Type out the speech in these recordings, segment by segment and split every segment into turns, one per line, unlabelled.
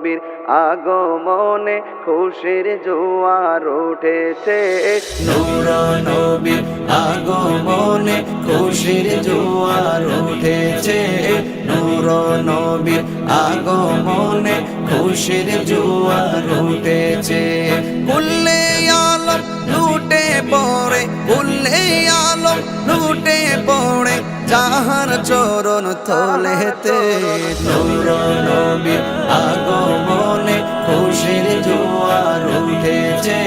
নবীর আগমনে খুশির জোয়ার উঠেছে।
নূর নবীর আগমনে খুশির জোয়ার উঠেছে। নূর নবীর আগমনে খুশির জোয়ার উঠেছে।
কুল্লে আলম লুটে পড়ে, কুল্লে আলম লুটে পড়ে যাহার চরণ তলেতে।
নূর নবীর আগমনে খুশির জোয়ার উঠেছে।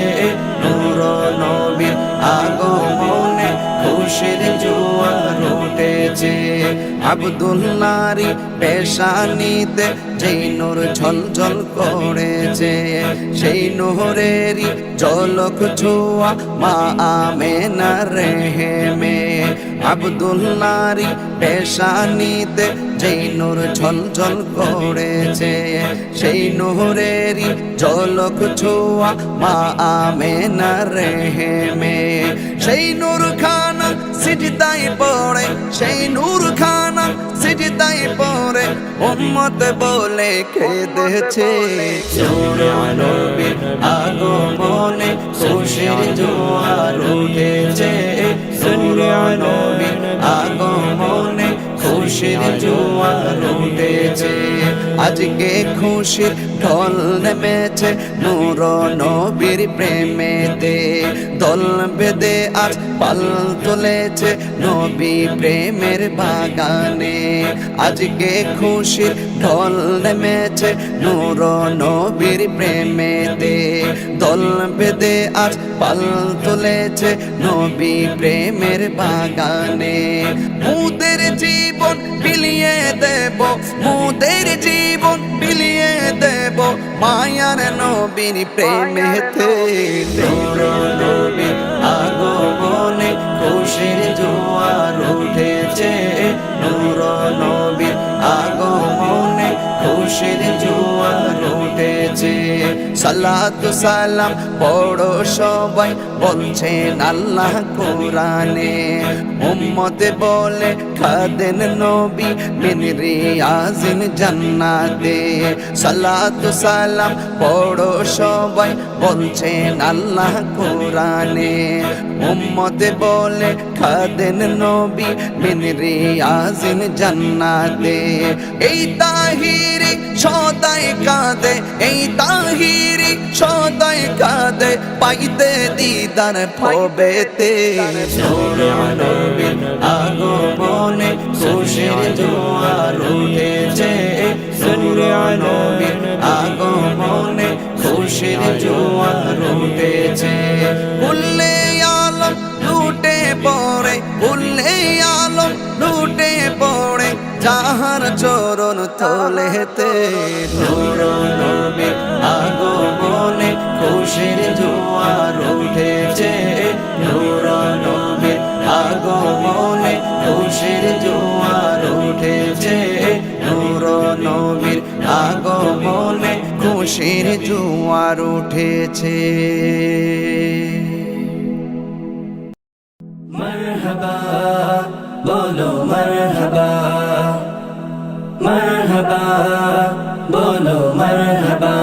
নূর নবীর আগমনে খুশির জোয়ার উঠেছে। আব্দুল্লাহরি পেশানিতে যেই নূর ঝলঝল করেছে, সেই নূরেরই ঝলক ছোঁয়া মা আমেনার রেহেমে। আব্দুল্লাহরি পেশানিতে যেই নূর ঝলঝল করেছে, সেই নূরেরই ঝলক ছোঁয়া মা আমেনার রেহেমে। সেই নূর খানা সিজদায় পড়ে, সেই নূর খানা সিজদায় পড়ে উম্মত বলে কেঁদেছে। নূর নবীর আগমনে খুশির জোয়ার উঠেছে। নূর নবীর আগমনে খুশির জোয়ার উঠেছে।
আজকে খুশির ঢল নেমেছে নূর নবীর প্রেমেতে। দল বেঁধে আজ পাল তুলেছে নবী প্রেমের বাগানে। আজকে খুশির ঢল নেমেছে নূর নবীর প্রেমেতে। দল বেঁধে আজ পাল তুলেছে নবী প্রেমের বাগানে। মুদের জীবন বিলিয়ে দেব, মুদের জীবন বিলিয়ে দেব মায়ার নবীর প্রেমেতে।
নূর নবীর আগমনে খুশির জোয়ার উঠেছে। নূর নবীর আগমনে খুশির জোয়ার উঠেছে।
সালাতু সালাম পড়ো সবাই বলছেন আল্লাহ কোরআনে। উম্মতে বলে খাদেন নবী মিন রিয়াজিন জান্নাতে। সালাতু সালাম পড়ো সবাই বলছেন আল্লাহ কোরআনে। উম্মতে বলে খাদেন নবী মিন রিয়াজিন জান্নাতে। এই তাহিরি সদাই কাঁদে, এই তাহিরি সদাই কাঁদে পাইতে দিদার ভবেতে।
নূর নবীর আগমনে খুশির জোয়ার উঠেছে। নূর নবীর আগমনে খুশির জোয়ার উঠেছে।
কুল্লে আলম লুটে পড়ে, কুল্লে আলম লুটে পড়ে যাহার চরণ তলেতে।
নূর নবীর আগমনে খুশির জোয়ার উঠেছে। নূর নবীর আগমনে খুশির জোয়ার উঠেছে। নূর নবীর আগমনে
খুশির জোয়ার উঠেছে।
মারহাবা বলো মারহাবা, মারহাবা বলো মারহাবা।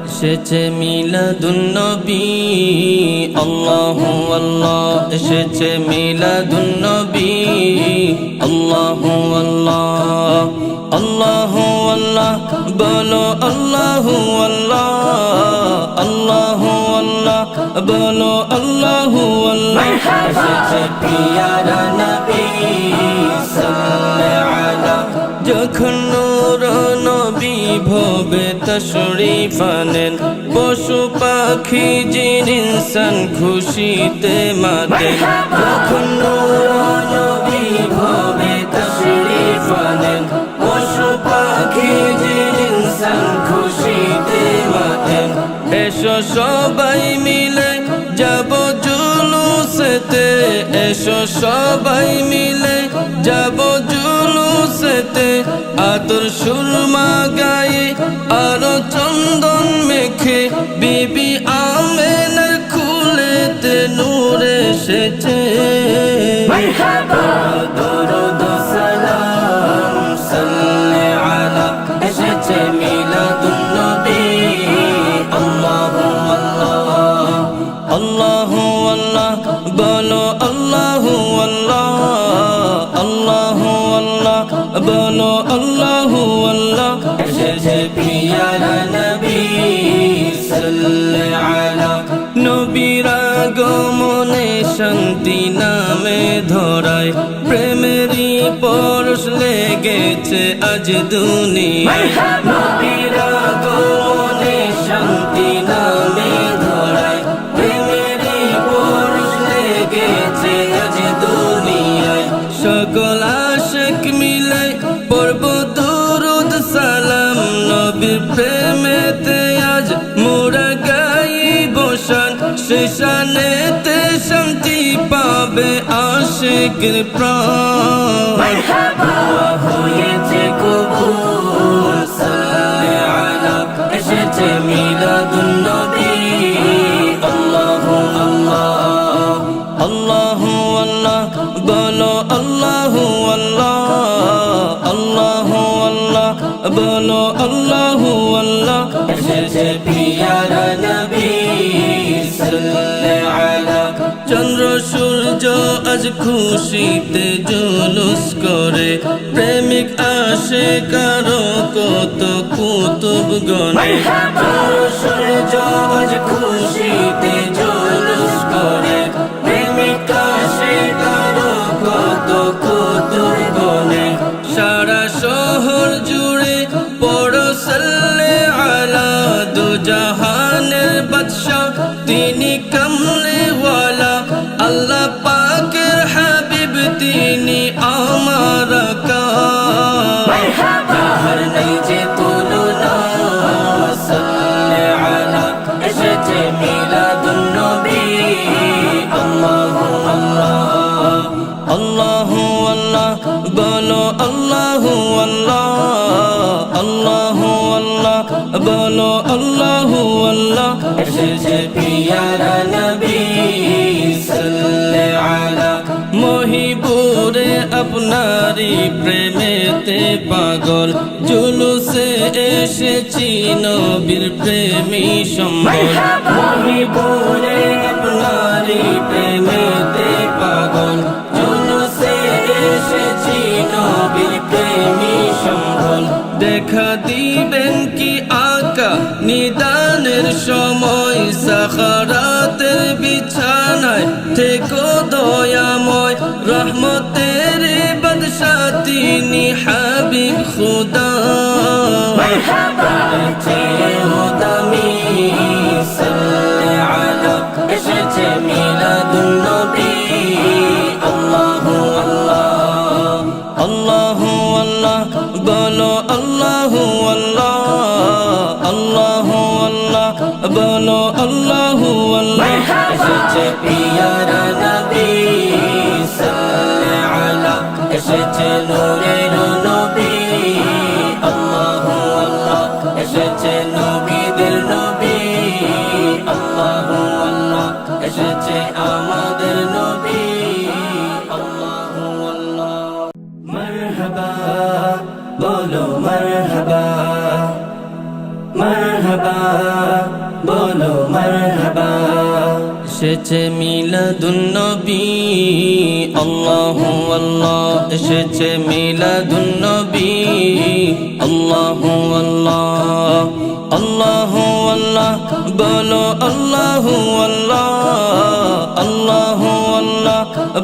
এসেছে মিলাদুন নবী, আল্লাহু আল্লাহ। এসেছে মিলাদুন নবী, আল্লাহু আল্লাহ। আল্লাহু আল্লাহ বলো আল্লাহু আল্লাহ, আল্লাহু আল্লাহ বলো আল্লাহু আল্লাহ। এসেছে পিয়ারা নবী সাল্লাল্লাহু আলাইহি। যখন নূর নবী ভবে তশরীফ আনেন, পশু পাখি জিন ইনসান খুশিতে মাতেন। যখন নূর নবী ভবে তশরীফ আনেন, পশু পাখি জিন ইনসান খুশিতে মাতেন। এসো সবাই মিলে যাব জুলুসেতে, এসো সবাই মিলে যাব জুলুসেতে। আতর সুরমা গায়ে আর চন্দন মেখে বিবি আমেনার কুলেতে নূর এসেছে। মারহাবা দরুদ সালাম সাল্লি আলা। এসেছে মিলাদুন পিয়ারা নবী সাল্লে আলা নবীর আগমনে শান্তি নামে ধরায় প্রেমেরই পরশ লেগেছে আজ দুনিয়ায় নবীর আগমনে শান্তি নামে ধরায় প্রেমেরই পরশ লেগেছে আজ দুনিয়ায় সকল আশিক মিলে পড়ব দুরুদ সালাম নবীর প্রেমেতে আজ মোরা গাইব শান সে শানেতে শান্তি পাবে আশিকের প্রাণ হয়েছে কবুল সাল্লে আলা এসেছে মিলাদুন নবী আল্লাহু আল্লাহ আল্লাহু আল্লাহ বলো আল্লাহু আল্লাহ আল্লাহু আল্লাহ বলো আল্লাহু আল্লাহ এসেছে পিয়ারা নবী সাল্লে আলা চন্দ্র সূর্য আজ খুশিতে জুলুস করে প্রেমিক আসে কারো কত কুতুব গনে চন্দ্র সূর্য আজ খুশিতে জুলুস করে প্রেমিক আসে কারো কত কুতুব গনে সারা শহর জুড়ে পড়ো সাল্লে আলা দু জাহানের বাদশা তিনি কমলে ওয়ালা আল্লাহ পাকের হাবিব তিনি আমার কার নেই যে তুলনা সাল্লে আলা এসেছে মিলাদুন নবী আল্লাহু আল্লাহ আল্লাহু আল্লাহ বলো আল্লাহু আল্লাহ আল্লাহু আল্লাহ বলো আল্লাহু আল্লাহ এসেছে পিয়ারা নবী সাল্লে আলা মহিবুরে আপনারি প্রেমেতে পাগল জুলুসে এসেছি নবীর প্রেমী সম্বল মহিবুরে আপনারি প্রেমেতে পাগল জুলুসে এসেছি নবীর প্রেমী সম্বল দেখা দিবেন কি আকা নিদানের সময় সাখারাতের বিছানায় থেকো দয়াময় রহমতের বাদশা তিনি হাবিব খুদা দামি সাল্লে আলা এসেছে মিলাদুন নবী আল্লাহু আল্লাহ আল্লাহু আল্লাহ বলো আল্লাহু আল্লাহ আল্লাহু আল্লাহ বলো আল্লাহু আল্লাহ এসেছে পিয়ারা নবী সাল্লে আলা এসেছে নূরের নবী আল্লাহু আল্লাহ এসেছে নবীদের নবী আল্লাহু আল্লাহ এসেছে আমাদের নবী আল্লাহু আল্লাহ মারহাবা বলো মারহাবা মারহাবা বলো মারহাবা এসেছে মিলাদুন নবী আল্লাহু আল্লাহ এসেছে মিলাদুন নবী আল্লাহু আল্লাহ আল্লাহু আল্লাহ বলো আল্লাহু আল্লাহ আল্লাহু আল্লাহ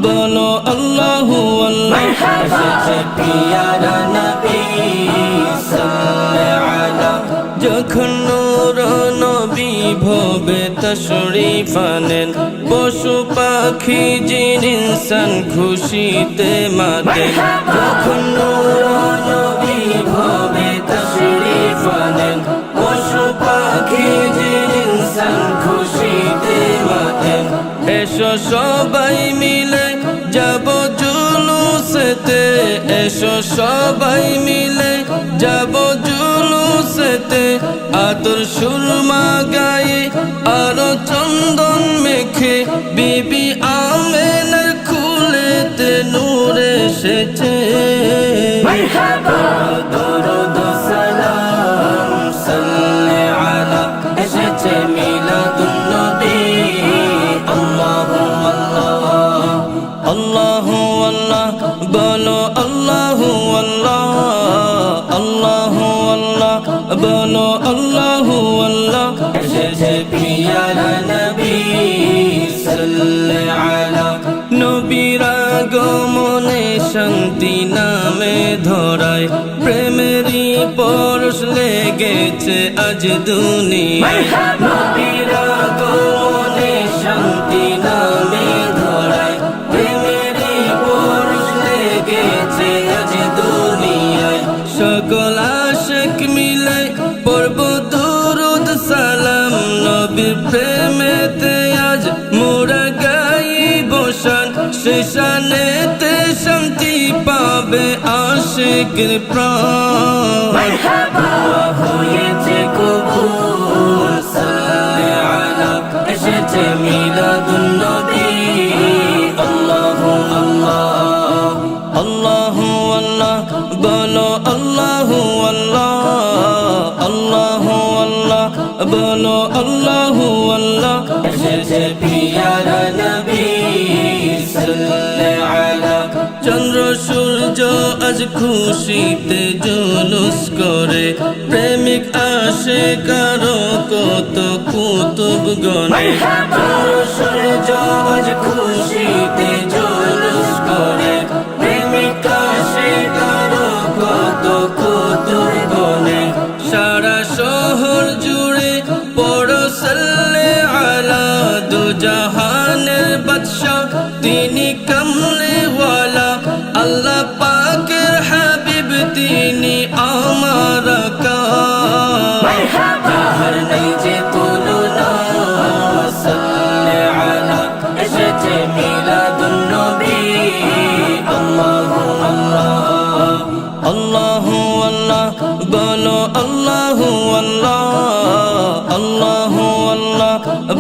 বলো আল্লাহু আল্লাহ এসেছে পিয়ারা নবী সাল্লে আলা যখন নূর নবী ভবে তশরীফ আনেন পশু পাখি জিন ইনসান খুশিতে মাতেন যখন নূর নবী ভবে তশরীফ আনেন পশু পাখি জিন ইনসান খুশিতে মাতেন এসো সবাই মিলে যাব জুলুসেতে এসো সবাই মিলে যাব জুলুসেতে আতর সুরমা গায়ে আর চন্দন মেখে বিবি আমেনার কুলেতে নূর এসেছে দরুদ সালাম সাল্লে আলা এসেছে মিলাদুন নবী আল্লাহু আল্লাহ আল্লাহু আল্লাহ বলো আল্লাহু আল্লাহ আল্লাহু আল্লাহ বলো আল্লাহু আল্লাহ এসেছে পিয়ারা নবী সাল্লাল্লাহু আলা নবীর আগমনে শান্তি নামে ধরায় প্রেমেরই পরশ লেগেছে আজ দুনিয়ায় নবীর আগমনে শান্তি নামে ধরায় প্রেমেরই পরশ লেগেছে আজ দুনিয়ায় সকল আশিক মিলে পড়ব দুরূদ সালাম নবীর প্রেমেতে আজ মোরা গাইব শান সে শানেতে শান্তি পাবে আশিকের প্রাণ মারহাবা হয়েছে কবুল সাল্লাল্লাহু আলা এসেছে মিলাদুন নবী আল্লাহু আল্লাহ আল্লাহু আল্লাহ বলো আল্লাহু আল্লাহ আল্লাহু আল্লাহ বলো আল্লাহু আল্লাহ এসেছে পিয়ারা নবী সাল্লাল্লাহু আলা চন্দ্র সূর্য আজ খুশিতে জুলুস করে প্রেমিক আশিক কারো কত কুতুব গনে চন্দ্র সূর্য আজ খুশিতে জুলুস করে প্রেমিক আশিক কারো কত কুতুব গনে সারা শহর জুড়ে পড়ো সাল্লাল্লাহু আলা দু জাহানের বাদশা তিনি কমলে ওয়ালা আল্লাহ পাকের হাবিব তিনি আমার আকা মারহাবা হর নেই যে তুলনা সাল্লাল্লাহু আলা এসেছে মিলাদুন নবী আল্লাহু আল্লাহ আল্লাহু আল্লাহ বলো আল্লাহু আল্লাহ আল্লাহু আল্লাহ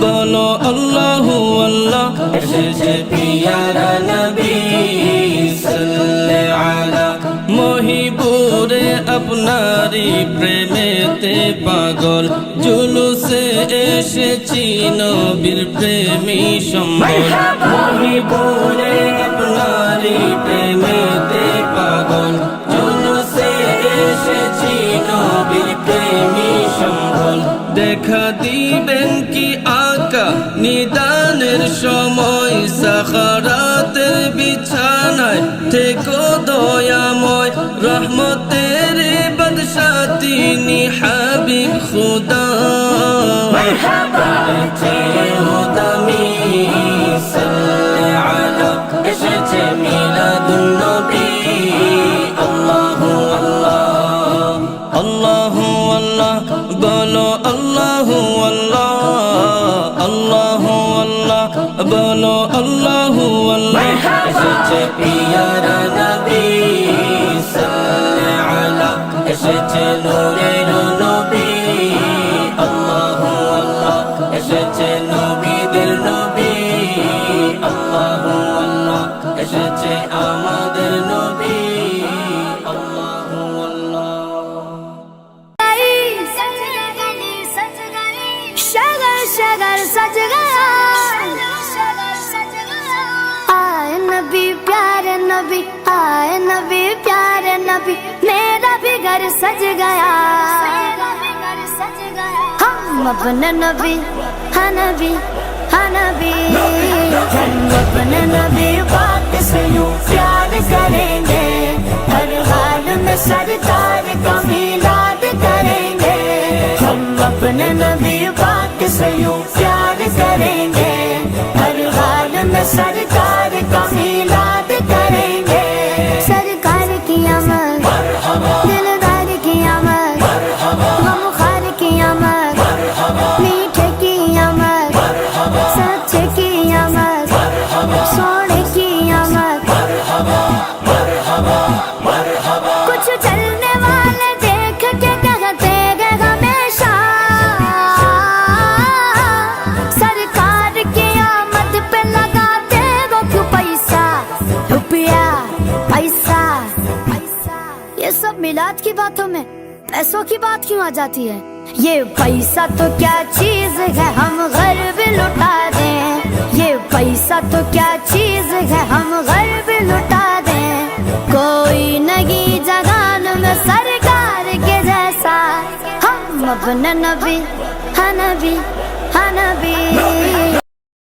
বলো আল্লাহু আল্লাহ এসেছে পিয়ারা নবী সাল্লাল্লাহু আলা মহিবুরে আপনারি প্রেমেতে পাগল জুলুসে এসেছি নবীর প্রেমী সম্বল মহিবুরে আপনারি প্রেমেতে পাগল জুলুসে এসেছি নবীর প্রেমী সম্বল দেখা দিবেন কি আকা নিদানের সময় সাখারাতের বিছানায় থেকো দয়াময় রহমতের বাদশা তিনি হাবিব খুদা মারহাবা দামি সাল্লাল্লাহু আলা এসেছে মিলাদুন নবী আল্লাহু আল্লাহ আল্লাহু আল্লাহ বলো আল্লাহু আল্লাহ আল্লাহু আল্লাহ বলো আল্লাহু আল্লাহ এসেছে পিয়ারা নবী সাল্লাল্লাহু আলা এসেছে নূরের নবী আল্লাহু আল্লাহ এসেছে নবীদের নবী আল্লাহু আল্লাহ এসেছে আমাদের নবী আল্লাহু আল্লাহ
शगर सज गया आए नबी प्यारे नबी आए नबी प्यारे नबी मेरा भी घर सज गया हम अपने नबी हाँ नबी हाँ नबी हम अपने नबी पाक से यूं प्यार करेंगे हर हाल में सरकार का मिलाद करेंगे हम अपने नबी पाक से यूं प्यार करेंगे हर हाल में सरकार का मिलाद करेंगे सरकार की आमद दिलदार की आमद गमखार की आमद मीठे की आमद सच्चे की आमद सोने की आमद कुछ चलने वाले देख के कहते गए हमेशा सरकार की आमद पे लगाते वो क्यों पैसा रुपया पैसा ये सब मिलाद की बातों में पैसों की बात क्यों आ जाती है ये पैसा तो क्या चीज है हम घर भी लुटा दें ये पैसा तो क्या चीज है हम घर भी लुटा दें कोई नगी जगान में सरकार के जैसा हम अपना नबी, हाँ नबी, हाँ नबी।